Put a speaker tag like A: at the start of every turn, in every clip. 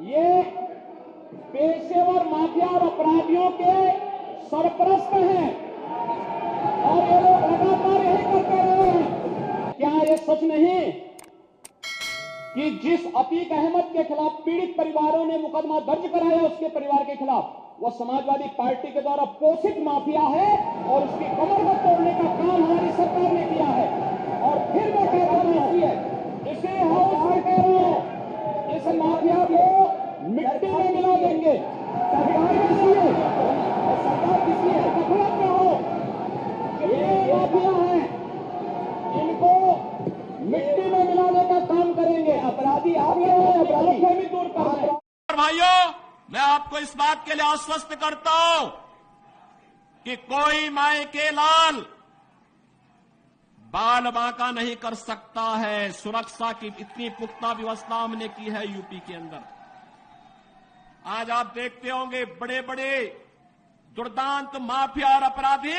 A: ये पेशेवर माफिया और अपराधियों के सरपरस्त हैं और ये लोग लगातार यही करते रहे हैं। क्या ये सच नहीं कि जिस अतीक अहमद के खिलाफ पीड़ित परिवारों ने मुकदमा दर्ज कराया उसके परिवार के खिलाफ, वह समाजवादी पार्टी के द्वारा पोषित माफिया है और उसकी कमर को तोड़ने का काम हमारी सरकार ने किया है। और फिर मैं कह रहा हूं, इसे हाउस में कह रहा हूं, इस माफिया को मिट्टी में मिला देंगे। सरकार किसी है, सरकार किसी है, गफलत में हो, ये माफिया है, इनको मिट्टी में मिलाने का काम करेंगे। अपराधी आप लोग हैं, अपराधी भी दूर कर रहे हैं।
B: भाइयों, मैं आपको इस बात के लिए आश्वस्त करता हूं कि कोई माए के लाल बाल बांका नहीं कर सकता है। सुरक्षा की इतनी पुख्ता व्यवस्था हमने की है यूपी के अंदर। आज आप देखते होंगे बड़े बड़े दुर्दांत माफिया और अपराधी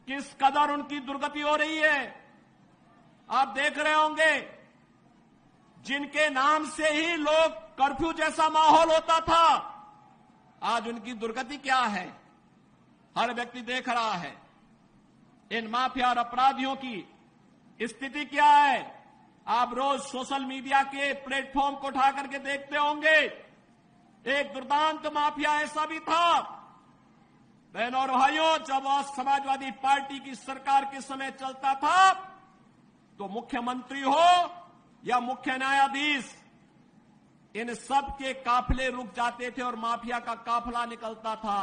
B: किस कदर उनकी दुर्गति हो रही है। आप देख रहे होंगे जिनके नाम से ही लोग कर्फ्यू जैसा माहौल होता था, आज उनकी दुर्गति क्या है, हर व्यक्ति देख रहा है। इन माफिया और अपराधियों की स्थिति क्या है, आप रोज सोशल मीडिया के प्लेटफॉर्म को उठा करके देखते होंगे। एक दुर्दांत माफिया ऐसा भी था, बहनों और भाइयों, जब वह समाजवादी पार्टी की सरकार के समय चलता था तो मुख्यमंत्री हो या मुख्य न्यायाधीश, इन सब के काफिले रुक जाते थे और माफिया का काफिला निकलता था।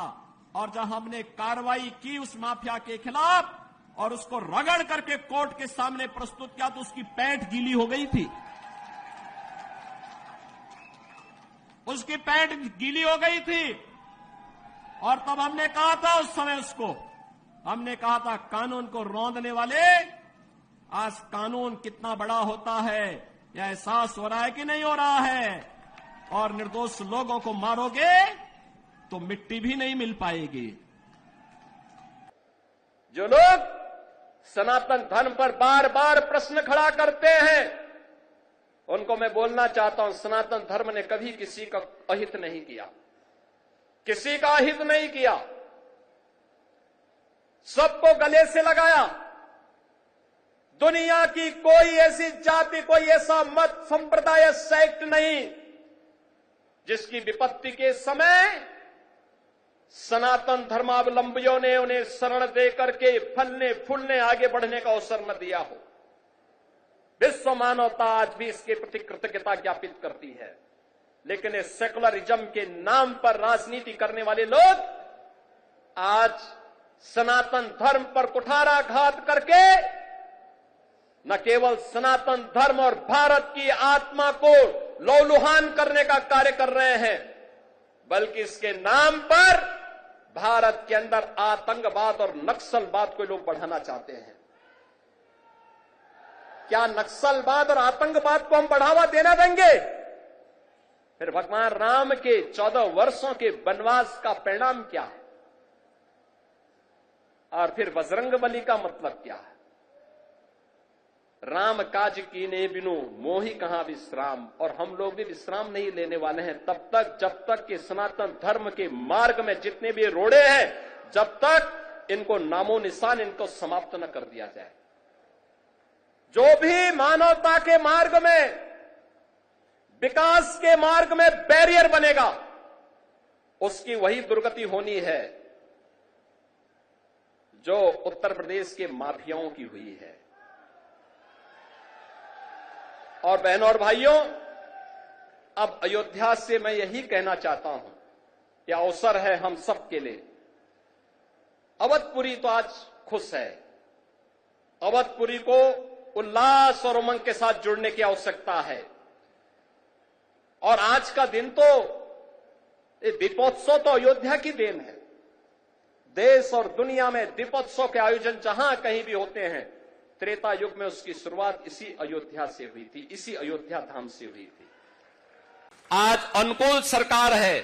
B: और जब हमने कार्रवाई की उस माफिया के खिलाफ और उसको रगड़ करके कोर्ट के सामने प्रस्तुत किया तो उसकी पैंट गीली हो गई थी, उसकी पैंट गीली हो गई थी। और तब हमने कहा था, उस समय उसको हमने कहा था, कानून को रौंदने वाले, आज कानून कितना बड़ा होता है यह एहसास हो रहा है कि नहीं हो रहा है। और निर्दोष लोगों को मारोगे तो मिट्टी भी नहीं मिल पाएगी।
C: जो लोग सनातन धर्म पर बार बार प्रश्न खड़ा करते हैं उनको मैं बोलना चाहता हूं, सनातन धर्म ने कभी किसी का अहित नहीं किया, किसी का हित नहीं किया, सबको गले से लगाया। दुनिया की कोई ऐसी जाति, कोई ऐसा मत, संप्रदाय, सेक्ट नहीं जिसकी विपत्ति के समय सनातन धर्मावलंबियों ने उन्हें शरण दे करके फलने फूलने आगे बढ़ने का अवसर न दिया हो। विश्व मानवता आज भी इसके प्रति कृतज्ञता ज्ञापित करती है। लेकिन इस सेकुलरिज्म के नाम पर राजनीति करने वाले लोग आज सनातन धर्म पर कुठाराघात करके न केवल सनातन धर्म और भारत की आत्मा को लौलुहान करने का कार्य कर रहे हैं, बल्कि इसके नाम पर भारत के अंदर आतंकवाद और नक्सलवाद को लोग बढ़ाना चाहते हैं। क्या नक्सलवाद और आतंकवाद को हम बढ़ावा देना देंगे? फिर भगवान राम के 14 वर्षों के वनवास का परिणाम क्या है? और फिर बजरंगबली का मतलब क्या है? राम काज कीने बिनु मोहि कहां विश्राम। और हम लोग भी विश्राम नहीं लेने वाले हैं तब तक जब तक कि सनातन धर्म के मार्ग में जितने भी रोड़े हैं, जब तक इनको नामो निशान इनको समाप्त न कर दिया जाए। जो भी मानवता के मार्ग में, विकास के मार्ग में बैरियर बनेगा, उसकी वही दुर्गति होनी है जो उत्तर प्रदेश के माफियाओं की हुई है। और बहनों और भाइयों, अब अयोध्या से मैं यही कहना चाहता हूं कि अवसर है हम सब के लिए। अवधपुरी तो आज खुश है, अवधपुरी को उल्लास और उमंग के साथ जुड़ने की आवश्यकता है। और आज का दिन तो दीपोत्सव तो अयोध्या की देन है। देश और दुनिया में दीपोत्सव के आयोजन जहां कहीं भी होते हैं, त्रेता युग में उसकी शुरुआत इसी अयोध्या से हुई थी, इसी अयोध्या धाम से हुई थी। आज अनुकूल सरकार है,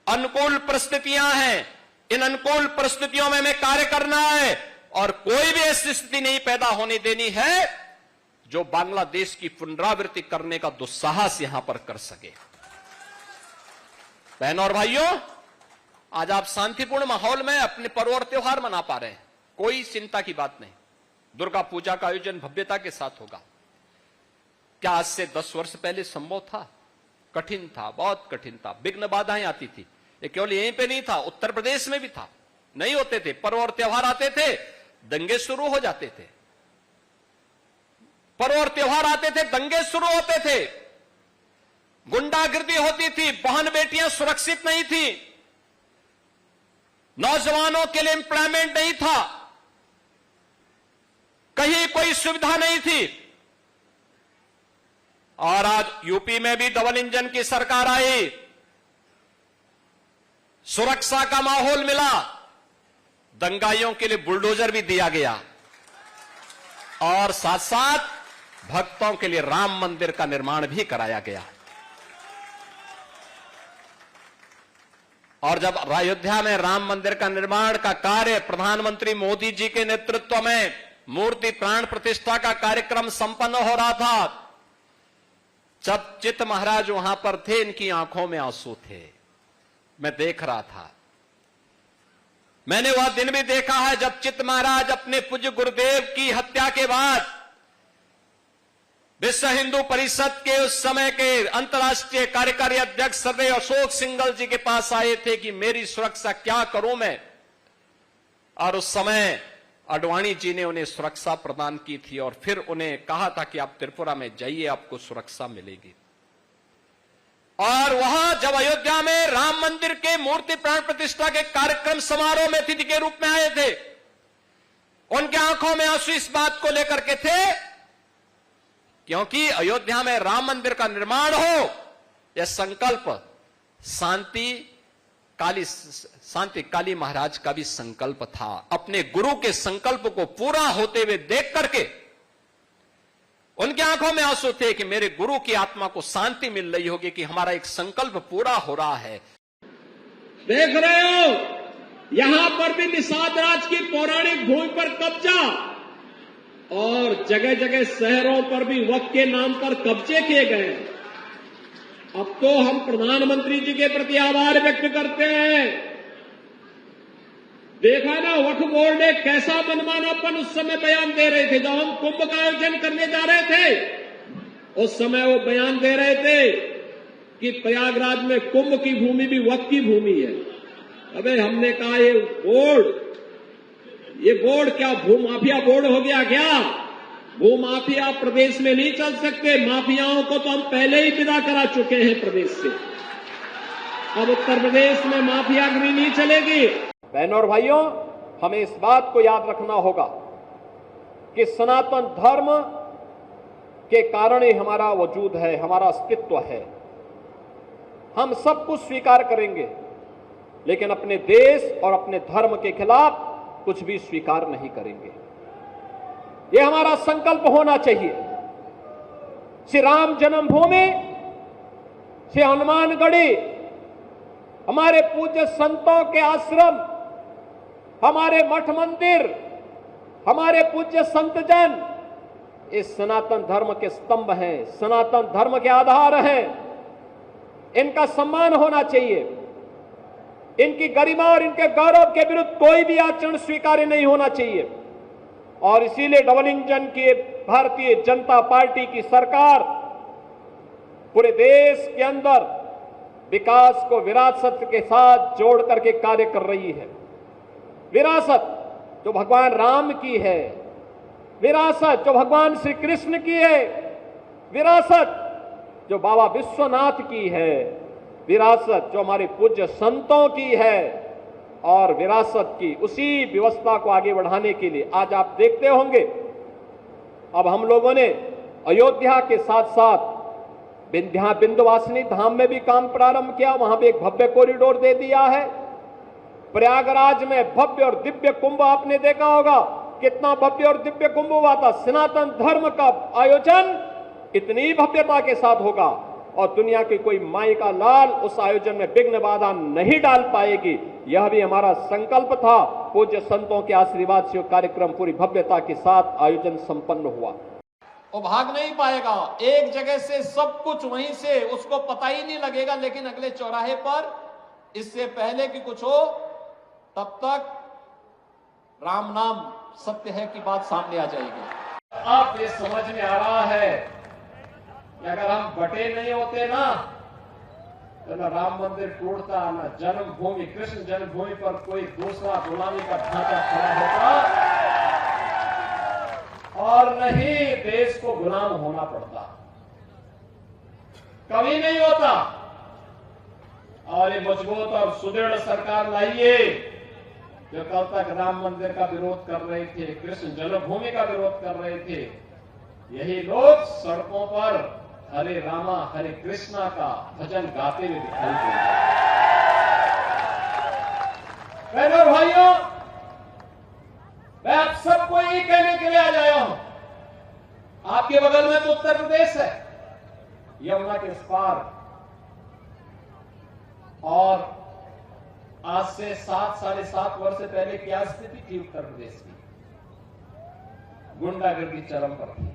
C: अनुकूल परिस्थितियां हैं, इन अनुकूल परिस्थितियों में हमें कार्य करना है और कोई भी ऐसी स्थिति नहीं पैदा होने देनी है जो बांग्लादेश की पुनरावृत्ति करने का दुस्साहस यहां पर कर सके। बहनों और भाइयों, आज आप शांतिपूर्ण माहौल में अपने पर्व और त्योहार मना पा रहे हैं, कोई चिंता की बात नहीं। दुर्गा पूजा का आयोजन भव्यता के साथ होगा। क्या आज से 10 वर्ष पहले संभव था? कठिन था, बहुत कठिन था, विघ्न बाधाएं आती थी। ये केवल यहीं पे नहीं था, उत्तर प्रदेश में भी था। नहीं होते थे, पर्व और त्योहार आते थे, दंगे शुरू हो जाते थे। पर्व और त्योहार आते थे, दंगे शुरू होते थे, गुंडागिर्दी होती थी, बहन बेटियां सुरक्षित नहीं थी, नौजवानों के लिए एम्प्लॉयमेंट नहीं था, कहीं कोई सुविधा नहीं थी। और आज यूपी में भी डबल इंजन की सरकार आई, सुरक्षा का माहौल मिला, दंगाइयों के लिए बुलडोजर भी दिया गया और साथ साथ भक्तों के लिए राम मंदिर का निर्माण भी कराया गया। और जब अयोध्या में राम मंदिर का निर्माण का कार्य प्रधानमंत्री मोदी जी के नेतृत्व में मूर्ति प्राण प्रतिष्ठा का कार्यक्रम संपन्न हो रहा था, जब चित्त महाराज वहां पर थे, इनकी आंखों में आंसू थे। मैं देख रहा था, मैंने वह दिन भी देखा है जब चित्त महाराज अपने पूज्य गुरुदेव की हत्या के बाद विश्व हिंदू परिषद के उस समय के अंतर्राष्ट्रीय कार्यकारी अध्यक्ष सदैव अशोक सिंघल जी के पास आए थे कि मेरी सुरक्षा क्या करूं मैं। और उस समय आडवाणी जी ने उन्हें सुरक्षा प्रदान की थी और फिर उन्हें कहा था कि आप त्रिपुरा में जाइए, आपको सुरक्षा मिलेगी। और वहां जब अयोध्या में राम मंदिर के मूर्ति प्राण प्रतिष्ठा के कार्यक्रम समारोह में अतिथि के रूप में आए थे, उनके आंखों में आंसू इस बात को लेकर के थे क्योंकि अयोध्या में राम मंदिर का निर्माण हो, यह संकल्प शांति काली महाराज का भी संकल्प था। अपने गुरु के संकल्प को पूरा होते हुए देख करके उनकी आंखों में आंसू थे कि मेरे गुरु की आत्मा को शांति मिल रही होगी कि हमारा एक संकल्प पूरा हो रहा है।
A: देख रहे हो, यहां पर भी निषाद राज की पौराणिक भूमि पर कब्जा और जगह जगह शहरों पर भी वक्फ के नाम पर कब्जे किए गए। अब तो हम प्रधानमंत्री जी के प्रति आभार व्यक्त करते हैं। देखा ना, वक्फ बोर्ड ने कैसा मनमानापन उस समय बयान दे रहे थे। जब हम कुंभ का आयोजन करने जा रहे थे, उस समय वो बयान दे रहे थे कि प्रयागराज में कुंभ की भूमि भी वक्फ की भूमि है। अबे हमने कहा ये बोर्ड क्या भूमाफिया बोर्ड हो गया क्या? भूमाफिया प्रदेश में नहीं चल सकते। माफियाओं को तो हम पहले ही विदा करा चुके हैं प्रदेश से। अब उत्तर प्रदेश में माफियागिरी नहीं चलेगी।
C: बहनों और भाइयों, हमें इस बात को याद रखना होगा कि सनातन धर्म के कारण ही हमारा वजूद है, हमारा अस्तित्व है। हम सब कुछ स्वीकार करेंगे, लेकिन अपने देश और अपने धर्म के खिलाफ कुछ भी स्वीकार नहीं करेंगे। यह हमारा संकल्प होना चाहिए। श्री राम जन्मभूमि, श्री हनुमानगढ़ी, हमारे पूज्य संतों के आश्रम, हमारे मठ मंदिर, हमारे पूज्य संतजन, इस सनातन धर्म के स्तंभ हैं, सनातन धर्म के आधार हैं। इनका सम्मान होना चाहिए। इनकी गरिमा और इनके गौरव के विरुद्ध कोई भी आचरण स्वीकार्य नहीं होना चाहिए। और इसीलिए डबल इंजन की भारतीय जनता पार्टी की सरकार पूरे देश के अंदर विकास को विरासत के साथ जोड़ करके कार्य कर रही है। विरासत जो भगवान राम की है, विरासत जो भगवान श्री कृष्ण की है, विरासत जो बाबा विश्वनाथ की है, विरासत जो हमारे पूज्य संतों की है, और विरासत की उसी व्यवस्था को आगे बढ़ाने के लिए आज आप देखते होंगे अब हम लोगों ने अयोध्या के साथ साथ विंध्यवासिनी धाम में भी काम प्रारंभ किया। वहां भी एक भव्य कॉरिडोर दे दिया है। प्रयागराज में भव्य और दिव्य कुंभ आपने देखा होगा, कितना भव्य और दिव्य कुंभ हुआ था। सनातन धर्म का आयोजन इतनी भव्यता के साथ होगा और दुनिया की कोई माई का लाल उस आयोजन में विघ्न बाधा नहीं डाल पाएगी। यह भी हमारा संकल्प था। पूज्य संतों के आशीर्वाद से कार्यक्रम पूरी भव्यता के साथ आयोजन संपन्न हुआ। वो भाग नहीं पाएगा। एक जगह से सब कुछ वहीं से उसको पता ही नहीं लगेगा, लेकिन अगले चौराहे पर इससे पहले कि कुछ हो तब तक राम नाम सत्य है की बात सामने आ जाएगी।
B: अब ये समझ में आ रहा है कि अगर हम बटे नहीं होते ना तो न राम मंदिर टूटता, न जन्मभूमि कृष्ण जन्मभूमि पर कोई दूसरा गुलामी का ढांचा खड़ा होता, और नहीं देश को गुलाम होना पड़ता, कभी नहीं होता। और ये मजबूत और सुदृढ़ सरकार लाइए जो कल तक राम मंदिर का विरोध कर रहे थे, कृष्ण जन्मभूमि का विरोध कर रहे थे, यही लोग सड़कों पर हरे रामा हरे कृष्णा का भजन गाते हुए दिखाई देंगे। बहनों और भाइयों, मैं आप सबको यही कहने के लिए आ जाया हूं, आपके बगल में तो उत्तर प्रदेश है, यमुना के इस पार, और आज से 7-7.5 वर्ष से पहले क्या स्थिति थी उत्तर प्रदेश की? गुंडागर्दी चरम पर थी,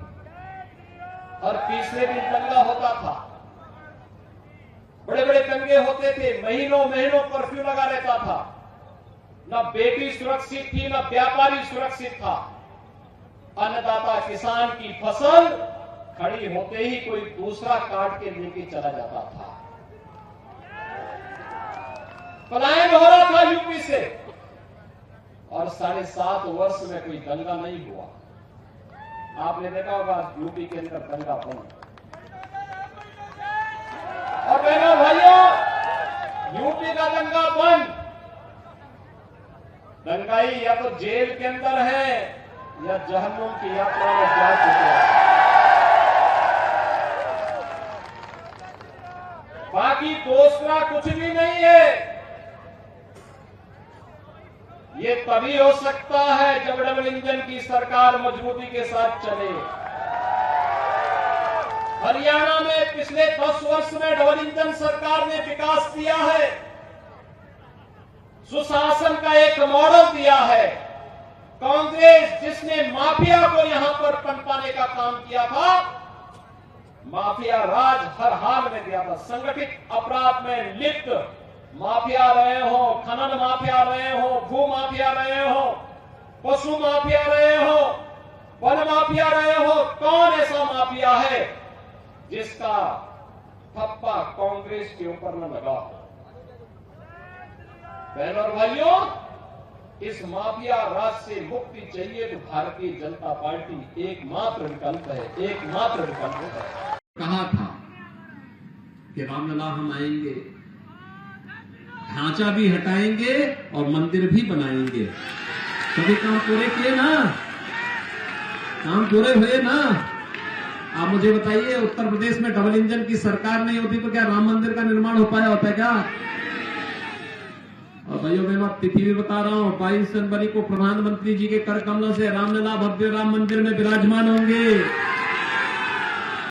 B: हर तीसरे दिन दंगा होता था, बड़े बड़े दंगे होते थे, महीनों महीनों कर्फ्यू लगा रहता था, न बेटी सुरक्षित थी न व्यापारी सुरक्षित था। अन्नदाता किसान की फसल खड़ी होते ही कोई दूसरा काट के लेके चला जाता था। पलायन हो रहा था यूपी से, और 7.5 वर्ष में कोई दंगा नहीं हुआ। आपने देखा होगा यूपी के अंदर दंगा बंद। और बहनों भाइयों, यूपी का दंगा बंद, दंगाई या तो जेल के अंदर है या जहन्नुम की यात्रा में जा चुके हैं। बाकी दूसरा कुछ भी नहीं है। ये तभी हो सकता है जब डबल इंजन की सरकार मजबूती के साथ चले। हरियाणा में पिछले 10 वर्ष में डबल इंजन सरकार ने विकास किया है, सुशासन का एक मॉडल दिया है। कांग्रेस जिसने माफिया को यहां पर पनपाने का काम किया था, माफिया राज हर हाल में दिया था। संगठित अपराध में लिप्त माफिया रहे हो, खनन माफिया रहे हो, भू माफिया रहे हो, पशु माफिया रहे हो, वन माफिया रहे हो, कौन ऐसा माफिया है जिसका ठप्पा कांग्रेस के ऊपर न लगा हो? बहनों और भाइयों, इस माफिया राज से मुक्ति चाहिए तो भारतीय जनता पार्टी एकमात्र विकल्प है, एकमात्र विकल्प है।
D: कहा था कि रामलला हम आएंगे, ढांचा भी हटाएंगे और मंदिर भी बनाएंगे। सभी काम पूरे किए ना? काम पूरे हुए ना? आप मुझे बताइए, उत्तर प्रदेश में डबल इंजन की सरकार नहीं होती तो क्या राम मंदिर का निर्माण हो पाया होता है क्या? और भाइयों मैं तिथि भी बता रहा हूं, 22 जनवरी को प्रधानमंत्री जी के कर कमलों से रामलला भव्य राम मंदिर में विराजमान होंगे।